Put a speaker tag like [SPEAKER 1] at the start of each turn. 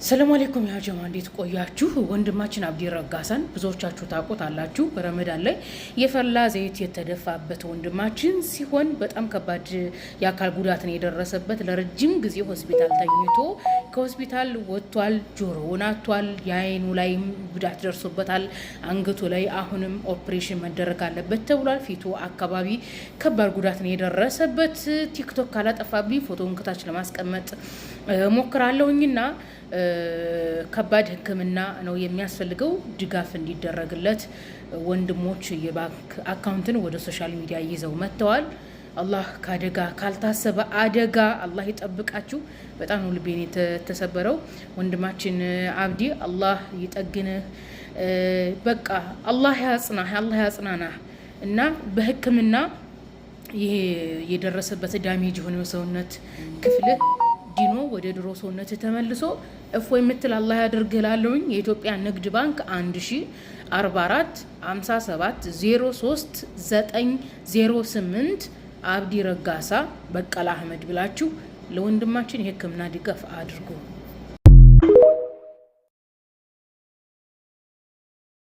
[SPEAKER 1] ሰላም አለይኩም ያ ጀማ እንዴት ቆያችሁ? ወንድማችን አብዲ ረጋሳን ብዙዎቻችሁ ታውቁታላችሁ። በረመዳን ላይ የፈላ ዘይት የተደፋበት ወንድማችን ሲሆን በጣም ከባድ የአካል ጉዳትን የደረሰበት ለረጅም ጊዜ ሆስፒታል ተኝቶ ከሆስፒታል ወጥቷል። ጆሮውን አጥቷል። የአይኑ ላይም ጉዳት ደርሶበታል። አንገቱ ላይ አሁንም ኦፕሬሽን መደረግ አለበት ተብሏል። ፊቱ አካባቢ ከባድ ጉዳትን የደረሰበት ቲክቶክ ካላጠፋብኝ ፎቶውን ከታች ለማስቀመጥ ሞክራለሁኝና ከባድ ሕክምና ነው የሚያስፈልገው። ድጋፍ እንዲደረግለት ወንድሞች የባንክ አካውንትን ወደ ሶሻል ሚዲያ ይዘው መጥተዋል። አላህ ከአደጋ ካልታሰበ አደጋ አላህ ይጠብቃችሁ። በጣም ነው ልቤን የተሰበረው። ወንድማችን አብዲ አላህ ይጠግንህ። በቃ አላህ ያጽናናህ እና በሕክምና ይሄ የደረሰበት ዳሜጅ የሆነ ሰውነት ክፍልህ ዲኖ ወደ ድሮ ሰውነት ተመልሶ እፎይ የምትል አላህ ያድርግላለሁኝ። የኢትዮጵያ ንግድ ባንክ 1044 57 03 908 አብዲ ረጋሳ በቀለ አህመድ ብላችሁ ለወንድማችን የህክምና ድጋፍ አድርጉ።